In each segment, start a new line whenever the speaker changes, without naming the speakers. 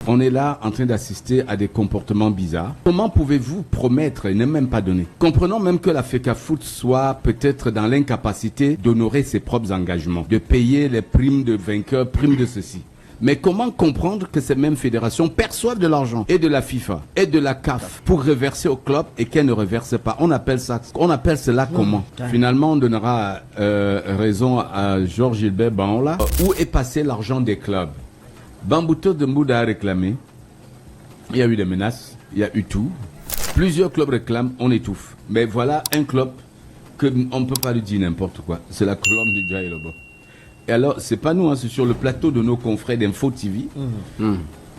on est là en train d'assister à des comportements bizarres. Comment pouvez-vous promettre et ne même pas donner? Comprenons même que la FECAFOOT soit peut-être dans l'incapacité d'honorer ses propres engagements, de payer les primes de vainqueurs, primes de ceci. Mais comment comprendre que ces mêmes fédérations perçoivent de l'argent et de la FIFA et de la CAF pour reverser au club et qu'elles ne reversent pas? On appelle cela comment? Finalement, on donnera raison à Georges Gilbert Baola. Où est passé l'argent des clubs? Bambuto de Mbouda a réclamé. Il y a eu des menaces, il y a eu tout. Plusieurs clubs réclament, on étouffe. Mais voilà un club qu'on ne peut pas lui dire n'importe quoi. C'est la colonne du Djaïlobo. Et alors, c'est pas nous, hein, c'est sur le plateau de nos confrères d'Info TV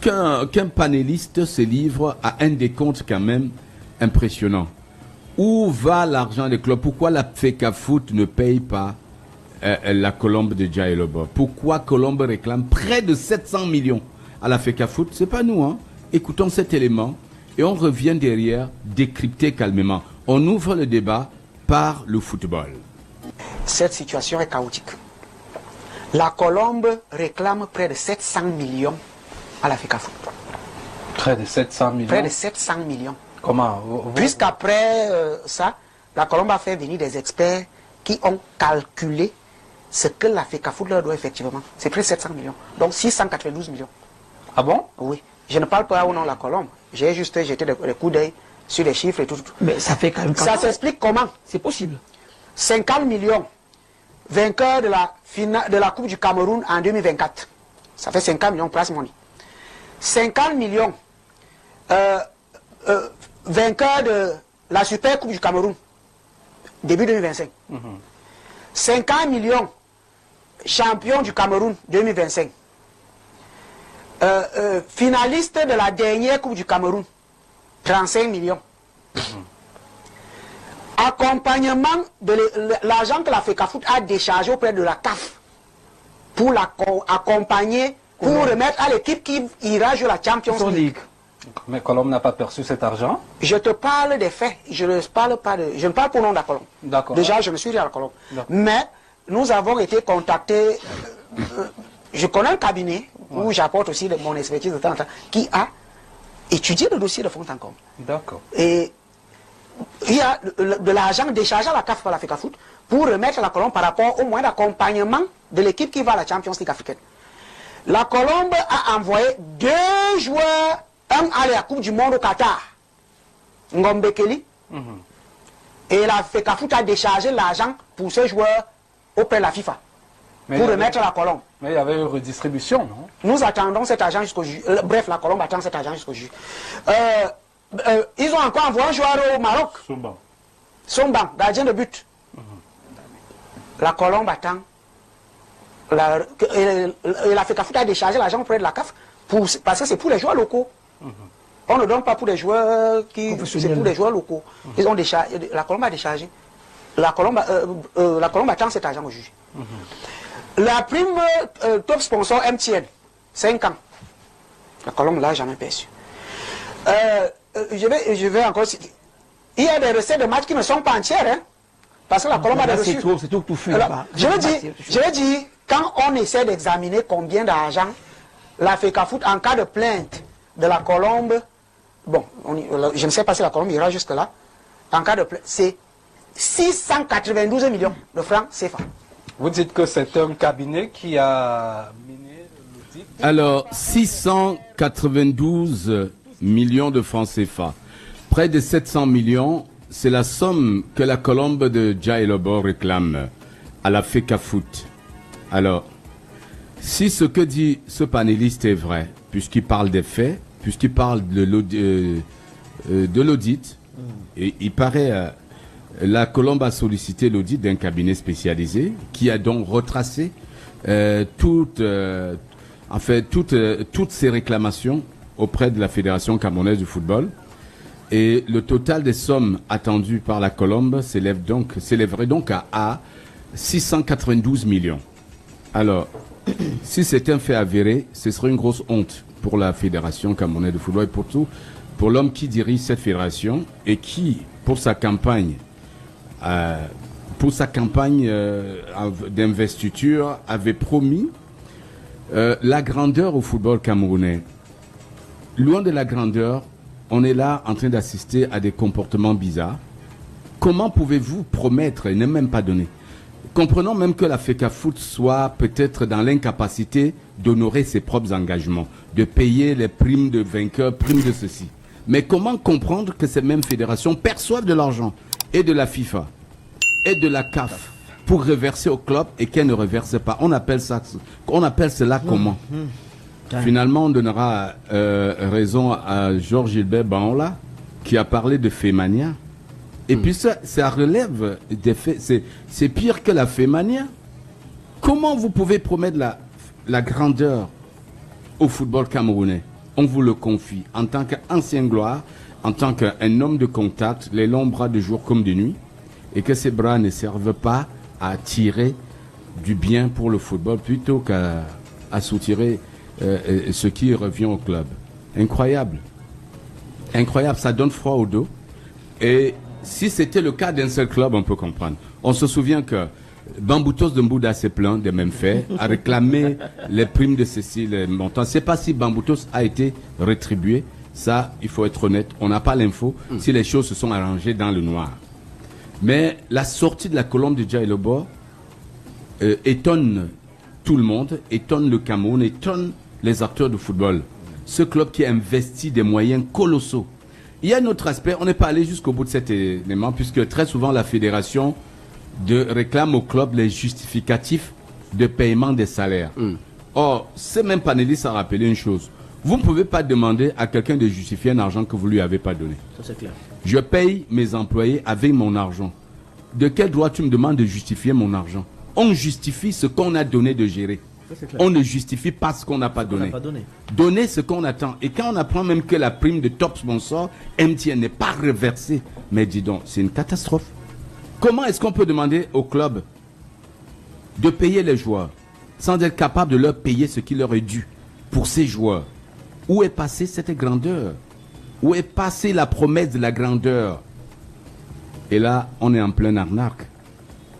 qu'un panéliste se livre à un décompte quand même impressionnant. Où va l'argent des clubs? Pourquoi la FECAFOOT ne paye pas la Colombe de Djaïlobo? Pourquoi Colombe réclame près de 700 millions à la FECAFOOT? C'est pas nous, hein. Écoutons cet élément et on revient derrière décrypter calmement. On ouvre le débat par le football.
Cette situation est chaotique. La Colombe réclame près de 700 millions à la FECAFOOT.
Près de 700 millions?
Près de 700 millions.
Comment?
Puisqu'après ça, la Colombe a fait venir des experts qui ont calculé ce que la FECAFOOT leur doit effectivement. C'est près de 700 millions. Donc 692 millions.
Ah bon?
Oui. Je ne parle pas au nom de la Colombe. J'ai juste jeté des coups d'œil sur les chiffres et tout.
Mais ça fait quand même...
Ça s'explique comment?
C'est possible.
50 millions. Vainqueur de la Coupe du Cameroun en 2024. Ça fait 50 millions prize money. 50 millions. Vainqueur de la Super Coupe du Cameroun. Début 2025. 50 millions. Champion du Cameroun 2025. Finaliste de la dernière Coupe du Cameroun. 35 millions. Accompagnement de l'argent que la FECAFOOT a déchargé auprès de la CAF pour accompagner, pour remettre à l'équipe qui ira jouer la Champions League.
Mais Colombe n'a pas perçu cet argent?
Je te parle des faits, je ne parle pas pour le nom de la Colombe.
D'accord.
Déjà, je me suis dit à la Colombe. Mais nous avons été contactés, je connais un cabinet où j'apporte aussi mon expertise de temps en temps, qui a étudié le dossier de fond en comble.
D'accord.
Et il y a de l'argent déchargé à la CAF par la FECAFOOT pour remettre la Colombe par rapport au moyen d'accompagnement de l'équipe qui va à la Champions League africaine. La Colombe a envoyé 2 joueurs, un à la Coupe du Monde au Qatar, Ngombe Kelly, et la FECAFOOT a déchargé l'argent pour ce joueur auprès de la FIFA, pour remettre la Colombe.
Mais il y avait une redistribution, non?
Nous attendons cet argent jusqu'au juge. Bref, la Colombe attend cet argent jusqu'au juge. Ils ont encore envoyé un joueur au Maroc. Somban, gardien de but. La Colombe attend. Et la FECAFOOT a déchargé l'argent auprès de la CAF parce que c'est pour les joueurs locaux. On ne donne pas pour les joueurs qui... C'est pour les joueurs locaux. Ils ont déchargé, la Colombe a déchargé. La Colombe attend cet argent au juge. La prime top sponsor MTN, 5 ans. La Colombe ne l'a jamais perçu. Je vais encore... Il y a des recettes de match qui ne sont pas entières, hein, parce que la Colombe a des reçus.
C'est tout fait.
Je veux dire, quand on essaie d'examiner combien d'argent la FECAFOOT en cas de plainte de la Colombe, bon, je ne sais pas si la Colombe ira jusque-là, en cas de plainte, c'est 692 millions de francs CFA.
Vous dites que c'est un cabinet qui a mené l'audit.
Alors, 692 millions de francs CFA. Près de 700 millions, c'est la somme que la Colombe de Djaïlobo réclame à la FECAFOOT. Alors, si ce que dit ce panéliste est vrai, puisqu'il parle des faits, puisqu'il parle de l'audit, et il paraît... la Colombe a sollicité l'audit d'un cabinet spécialisé qui a donc retracé toutes ces réclamations auprès de la Fédération camerounaise du football. Et le total des sommes attendues par la Colombe s'élèverait donc à 692 millions. Alors, si c'est un fait avéré, ce serait une grosse honte pour la Fédération camerounaise de football et pour tout, pour l'homme qui dirige cette fédération et qui, pour sa campagne d'investiture, avait promis la grandeur au football camerounais. loin de la grandeur, on est là en train d'assister à des comportements bizarres. Comment pouvez-vous promettre et ne même pas donner? Comprenons même que la FECAFOOT soit peut-être dans l'incapacité d'honorer ses propres engagements, de payer les primes de vainqueurs, primes de ceci. Mais comment comprendre que ces mêmes fédérations perçoivent de l'argent et de la FIFA et de la CAF pour reverser au club et qu'elles ne reversent pas? On appelle cela comment? Finalement, on donnera raison à Georges Gilbert Baola qui a parlé de Fémania. Et puis ça relève des faits. C'est pire que la Fémania. Comment vous pouvez promettre la grandeur au football camerounais? On vous le confie en tant qu'ancien gloire, en tant qu'un homme de contact, les longs bras de jour comme de nuit, et que ces bras ne servent pas à tirer du bien pour le football plutôt qu'à soutirer ce qui revient au club. Incroyable. Incroyable, ça donne froid au dos. Et si c'était le cas d'un seul club, on peut comprendre. On se souvient que Bamboutos de Mbouda s'est plaint des mêmes faits, a réclamé les primes de ceci, les montants. Je ne sais pas si Bamboutos a été rétribué. Ça, il faut être honnête, on n'a pas l'info si les choses se sont arrangées dans le noir. Mais la sortie de la colombe de Djaïlobo étonne tout le monde, étonne le Cameroun, étonne les acteurs du football. Ce club qui a investi des moyens colossaux. Il y a un autre aspect, on n'est pas allé jusqu'au bout de cet élément, puisque très souvent la fédération réclame au club les justificatifs de paiement des salaires. Or, ce même panéliste a rappelé une chose. Vous ne pouvez pas demander à quelqu'un de justifier un argent que vous ne lui avez pas donné.
Ça, c'est clair.
Je paye mes employés avec mon argent. De quel droit tu me demandes de justifier mon argent? On justifie ce qu'on a donné de gérer. On ne justifie pas ce qu'on n'a pas donné. Donner ce qu'on attend. Et quand on apprend même que la prime de top sponsor MTN n'est pas reversée, mais dis donc, c'est une catastrophe. Comment est-ce qu'on peut demander au club de payer les joueurs sans être capable de leur payer ce qui leur est dû pour ces joueurs? Où est passée cette grandeur? Où est passée la promesse de la grandeur? Et là, on est en pleine arnaque.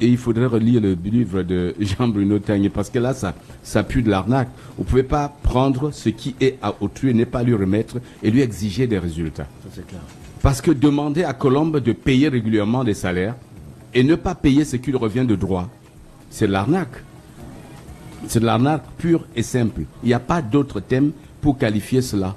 Et il faudrait relire le livre de Jean-Bruno Tagné, parce que là, ça pue de l'arnaque. Vous ne pouvez pas prendre ce qui est à autrui et ne pas lui remettre et lui exiger des résultats.
Ça, c'est clair.
Parce que demander à Colombe de payer régulièrement des salaires et ne pas payer ce qui lui revient de droit, c'est de l'arnaque. C'est de l'arnaque pure et simple. Il n'y a pas d'autre thème pour qualifier cela.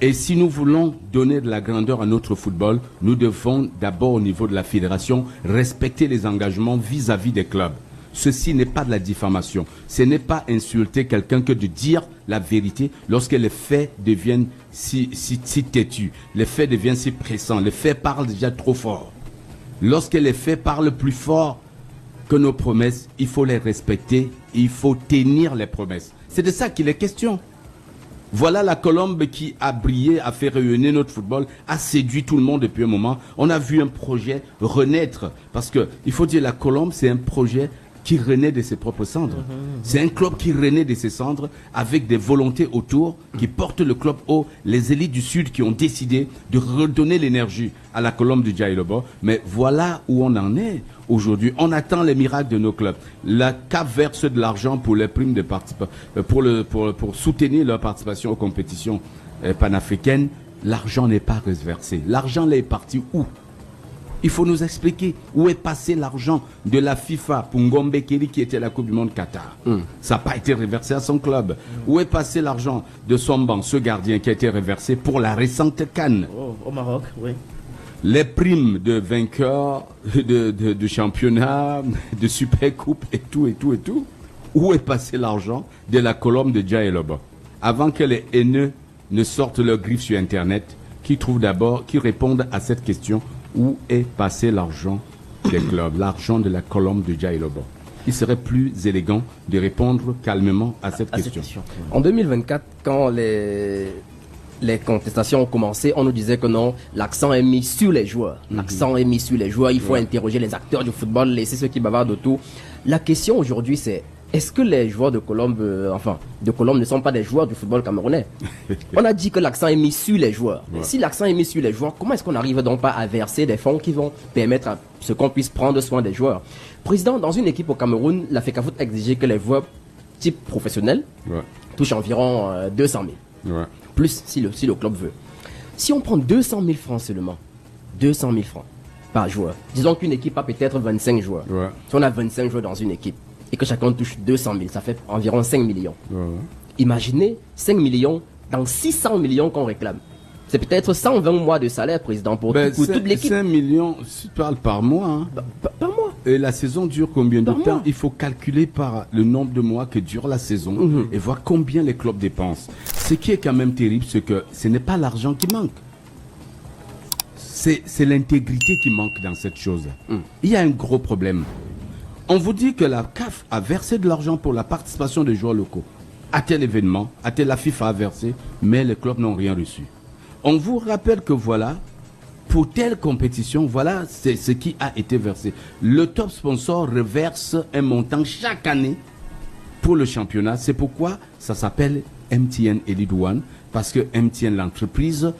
Et si nous voulons donner de la grandeur à notre football, nous devons d'abord au niveau de la fédération respecter les engagements vis-à-vis des clubs. Ceci n'est pas de la diffamation. Ce n'est pas insulter quelqu'un que de dire la vérité lorsque les faits deviennent si têtus. Les faits deviennent si pressants. Les faits parlent déjà trop fort. Lorsque les faits parlent plus fort que nos promesses, il faut les respecter. Il faut tenir les promesses. C'est de ça qu'il est question. Voilà la colombe qui a brillé, a fait rayonner notre football, a séduit tout le monde depuis un moment. On a vu un projet renaître. Parce que, il faut dire, la colombe, c'est un projet qui renaît de ses propres cendres. C'est un club qui renaît de ses cendres avec des volontés autour qui portent le club haut. Les élites du Sud qui ont décidé de redonner l'énergie à la colombe du Djaïlobo. Mais voilà où on en est aujourd'hui. On attend les miracles de nos clubs. La CAF verse de l'argent pour les primes de participation, pour soutenir leur participation aux compétitions panafricaines. L'argent n'est pas reversé. L'argent là est parti où? Il faut nous expliquer où est passé l'argent de la FIFA pour Ngombe Keri qui était à la Coupe du Monde Qatar. Ça n'a pas été reversé à son club. Où est passé l'argent de Somban, ce gardien qui a été reversé pour la récente CAN?
Au Maroc, oui.
Les primes de vainqueurs de championnat, de super coupe et tout. Où est passé l'argent de la colombe de Djaïlobo? Avant que les haineux ne sortent leur griffe sur Internet, qui répondent à cette question. Où est passé l'argent des clubs, l'argent de la colombe de Djaïlobo? Il serait plus élégant de répondre calmement à cette question.
En 2024, quand les contestations ont commencé, on nous disait que non, l'accent est mis sur les joueurs. L'accent est mis sur les joueurs, il faut interroger les acteurs du football, laisser ceux qui bavardent autour. La question aujourd'hui, c'est est-ce que les joueurs de Colombe, ne sont pas des joueurs du football camerounais? On a dit que l'accent est mis sur les joueurs. Ouais. Si l'accent est mis sur les joueurs, comment est-ce qu'on n'arrive donc pas à verser des fonds qui vont permettre à ce qu'on puisse prendre soin des joueurs? Président, dans une équipe au Cameroun, la FECAFOOT exigeait que les joueurs type professionnels touchent environ 200 000. plus si le club veut. Si on prend 200 000 francs seulement, 200 000 francs par joueur, disons qu'une équipe a peut-être 25 joueurs.
Ouais.
Si on a 25 joueurs dans une équipe et que chacun touche 200 000, ça fait environ 5 millions.
Ouais.
Imaginez 5 millions dans 600 millions qu'on réclame. C'est peut-être 120 mois de salaire, président, pour toute l'équipe.
5 millions, si tu parles par mois. Hein.
Par mois.
Et la saison dure combien de
Par
temps?
mois.
Il faut calculer par le nombre de mois que dure la saison et voir combien les clubs dépensent. Ce qui est quand même terrible, c'est que ce n'est pas l'argent qui manque. C'est l'intégrité qui manque dans cette chose. Il y a un gros problème. On vous dit que la CAF a versé de l'argent pour la participation des joueurs locaux. À tel événement, la FIFA a versé, mais les clubs n'ont rien reçu. On vous rappelle que voilà, pour telle compétition, voilà c'est ce qui a été versé. Le top sponsor reverse un montant chaque année pour le championnat. C'est pourquoi ça s'appelle MTN Elite One, parce que MTN, l'entreprise,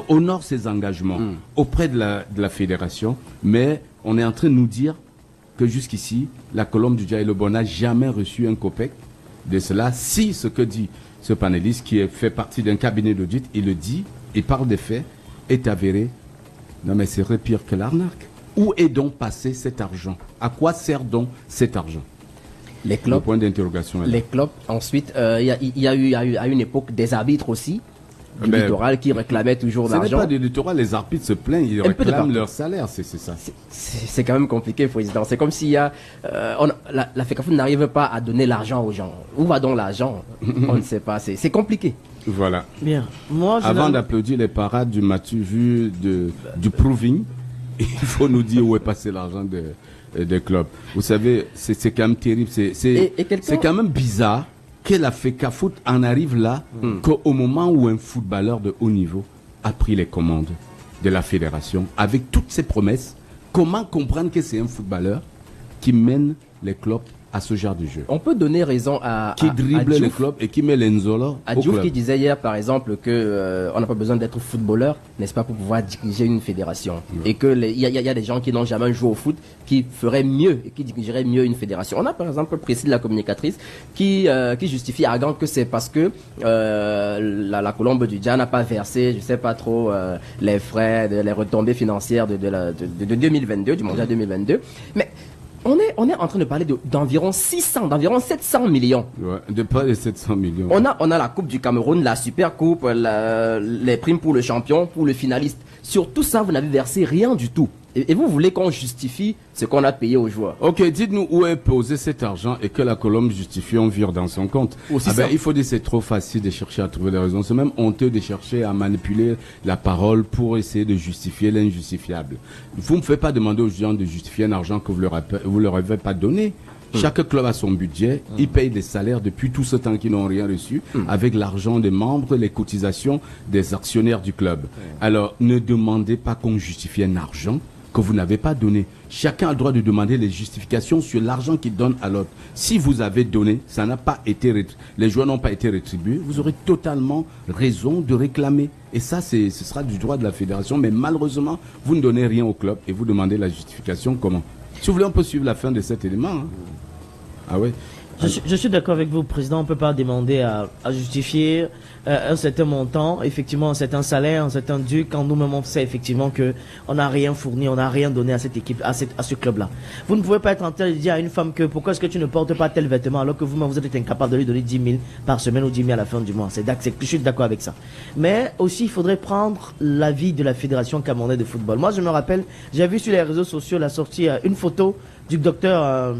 honore ses engagements auprès de la fédération, mais on est en train de nous dire que jusqu'ici, la Colombe du Djaïlobo n'a jamais reçu un copec de cela. Si ce que dit ce panéliste, qui fait partie d'un cabinet d'audit, il le dit, il parle des faits, est avéré. Non mais c'est pire que l'arnaque. Où est donc passé cet argent? À quoi sert donc cet argent?
Les clubs.
Le point d'interrogation est là.
Les clubs. Ensuite, il y a eu à une époque des arbitres aussi, du littoral, qui réclamaient toujours
Ce n'est
l'argent.
pas du littoral, les arbitres se plaignent, ils
Un peu de
réclament
partout.
leur salaire, c'est ça.
C'est quand même compliqué, président. C'est comme s'il y a... la FECAFOOT n'arrive pas à donner l'argent aux gens. Où va donc l'argent? On ne sait pas. C'est compliqué.
Voilà.
Bien. Moi,
Avant d'applaudir les parades du Mathieu vu du Proving, il faut nous dire où est passé l'argent des clubs. Vous savez, c'est quand même terrible. C'est quand même bizarre que la FECAFOOT en arrive là, qu'au moment où un footballeur de haut niveau a pris les commandes de la fédération, avec toutes ses promesses, comment comprendre que c'est un footballeur qui mène les clubs à ce genre de jeu?
On peut donner raison à
Qui dribble
à
les
Diouf.
clubs et qui met l'Enzolo
À
au
Diouf
club.
qui disait hier, par exemple, que on n'a pas besoin d'être footballeur, n'est-ce pas, pour pouvoir diriger une fédération. Et que il y a des gens qui n'ont jamais joué au foot qui feraient mieux et qui dirigeraient mieux une fédération. On a par exemple Priscille, la communicatrice, qui justifie argant que c'est parce que la Colombe du Dja n'a pas versé, je sais pas trop, les frais, les retombées financières de 2022, du mondial 2022. Mais on est en train de parler d'environ 700 millions.
Ouais, de pas les 700 millions.
On a la Coupe du Cameroun, la Super Coupe, les primes pour le champion, pour le finaliste. Sur tout ça, vous n'avez versé rien du tout. Et vous voulez qu'on justifie ce qu'on a payé aux joueurs.
Ok, dites-nous où est posé cet argent et que la Colombe justifie, on vire dans son compte.
Aussi simple.
Il faut dire que c'est trop facile de chercher à trouver des raisons. C'est même honteux de chercher à manipuler la parole pour essayer de justifier l'injustifiable. Vous ne me faites pas demander aux gens de justifier un argent que vous leur avez pas donné. Chaque club a son budget, ils payent des salaires depuis tout ce temps qu'ils n'ont rien reçu, avec l'argent des membres, les cotisations des actionnaires du club. Alors, ne demandez pas qu'on justifie un argent que vous n'avez pas donné. Chacun a le droit de demander les justifications sur l'argent qu'il donne à l'autre. Si vous avez donné, ça n'a pas été les joueurs n'ont pas été rétribués, vous aurez totalement raison de réclamer. Et ça, ce sera du droit de la fédération, mais malheureusement, vous ne donnez rien au club et vous demandez la justification comment? Si vous voulez, on peut suivre la fin de cet élément. Hein. Ah ouais.
Je suis d'accord avec vous, Président. On ne peut pas demander à justifier un certain montant, effectivement, un certain salaire, un certain dû, quand nous-mêmes on sait effectivement qu'on n'a rien fourni, on n'a rien donné à cette équipe, à ce club-là. Vous ne pouvez pas être en train de dire à une femme que pourquoi est-ce que tu ne portes pas tel vêtement alors que vous-même vous êtes incapable de lui donner 10 000 par semaine ou 10 000 à la fin du mois. Je suis d'accord avec ça. Mais aussi, il faudrait prendre l'avis de la Fédération camerounaise de football. Moi, je me rappelle, j'ai vu sur les réseaux sociaux la sortie, une photo du docteur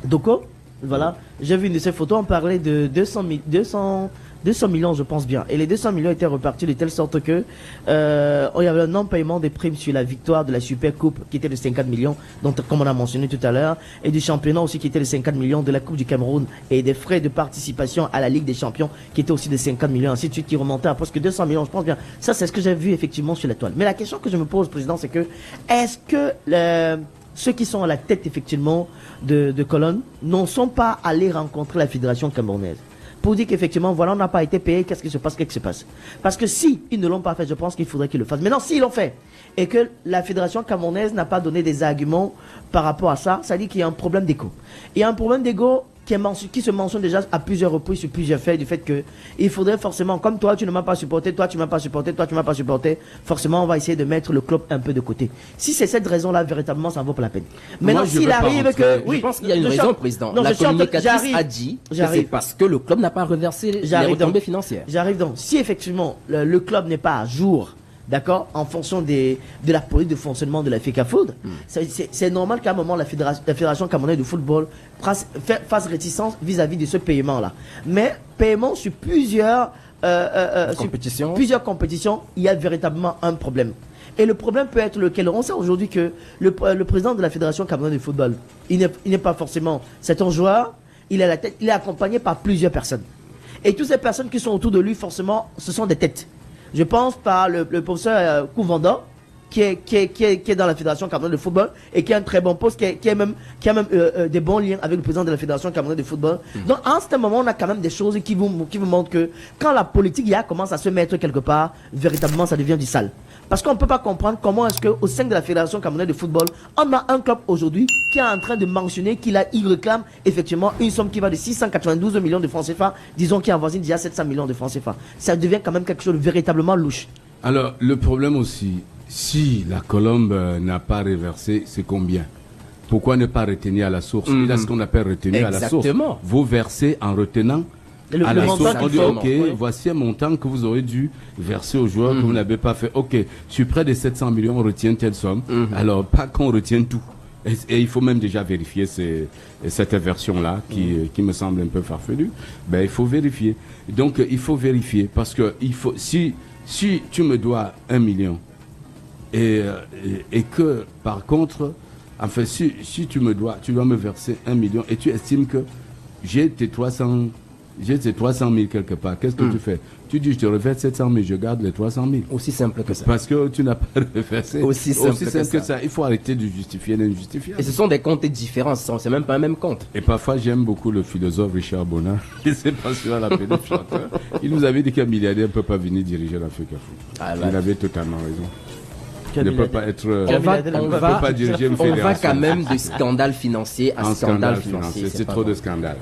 Doko. Voilà, j'ai vu une de ces photos, on parlait de 200 millions, je pense bien. Et les 200 millions étaient repartis de telle sorte que il y avait un non-paiement des primes sur la victoire de la Super Coupe qui était de 50 millions, donc comme on a mentionné tout à l'heure, et du championnat aussi qui était de 50 millions, de la Coupe du Cameroun et des frais de participation à la Ligue des Champions qui était aussi de 50 millions, ainsi de suite, qui remontait à presque 200 millions, je pense bien. Ça, c'est ce que j'ai vu effectivement sur la toile. Mais la question que je me pose, Président, c'est que est-ce que ceux qui sont à la tête effectivement de colonne n'en sont pas allés rencontrer la fédération camerounaise pour dire qu'effectivement voilà, on n'a pas été payé, qu'est-ce qui se passe? Parce que si ils ne l'ont pas fait, je pense qu'il faudrait qu'ils le fassent. Maintenant, s'ils l'ont fait et que la fédération camerounaise n'a pas donné des arguments par rapport à ça, ça dit qu'il y a un problème d'égo. Il y a un problème d'égo qui se mentionne déjà à plusieurs reprises sur plusieurs faits du fait que il faudrait forcément, comme toi tu ne m'as pas supporté, toi tu m'as pas supporté, toi tu m'as pas supporté, forcément on va essayer de mettre le club un peu de côté. Si c'est cette raison-là, véritablement, ça ne vaut pas la peine. Maintenant, s'il arrive que...
Je pense qu'il y a une raison, président. La communicatrice a dit que c'est parce que le club n'a pas reversé les retombées financières.
J'arrive donc. Si effectivement le club n'est pas à jour, d'accord, en fonction de la politique de fonctionnement de la FECAFOOT, c'est normal qu'à un moment la fédération camerounaise de football fasse réticence vis-à-vis de ce paiement-là. Mais paiement sur plusieurs compétitions, il y a véritablement un problème. Et le problème peut être lequel? On sait aujourd'hui que le président de la fédération camerounaise de football, il n'est pas forcément, c'est un joueur, il est accompagné par plusieurs personnes. Et toutes ces personnes qui sont autour de lui, forcément, ce sont des têtes. Je pense par le professeur Kouvanda, qui est dans la Fédération camerounaise de football et qui a un très bon poste, qui a même des bons liens avec le président de la Fédération camerounaise de football. Donc, en ce moment, on a quand même des choses qui vous montrent que quand la politique commence à se mettre quelque part, véritablement, ça devient du sale. Parce qu'on ne peut pas comprendre comment est-ce qu'au sein de la Fédération camerounaise de football, on a un club aujourd'hui qui est en train de mentionner qu'il réclame effectivement une somme qui va de 692 millions de francs CFA, disons qui avoisine déjà 700 millions de francs CFA. Ça devient quand même quelque chose de véritablement louche.
Alors, le problème aussi, si la Colombe n'a pas reversé, c'est combien? Pourquoi ne pas retenir à la source? Il y a ce qu'on appelle retenir à la source. Vous versez en retenant à la source. On dit, ok, voici un montant que vous aurez dû verser aux joueurs que vous n'avez pas fait. Ok, sur près de 700 millions, on retient telle somme. Alors, pas qu'on retienne tout. Et il faut même déjà vérifier cette version-là qui me semble un peu farfelue. Ben, il faut vérifier. Donc, il faut vérifier parce que si tu me dois 1 million et que, par contre, enfin, si tu dois me verser 1 million et tu estimes que j'ai tes 300 000 quelque part, qu'est-ce que tu fais? Tu dis, je te reverse 700 000, je garde les 300 000.
Aussi simple que ça.
Parce que tu n'as pas reversé.
Aussi simple que ça.
Il faut arrêter de justifier l'injustifiable.
Et ce sont des comptes différents, c'est même pas un même compte.
Et parfois, j'aime beaucoup le philosophe Richard Bonnard, qui s'est passé à la pénible chanteur. Il nous avait dit qu'un milliardaire ne peut pas venir diriger la FECAFOOT. Il avait totalement raison. Il ne peut pas être.
On va quand même de scandale financier à scandale financier.
C'est trop de scandales.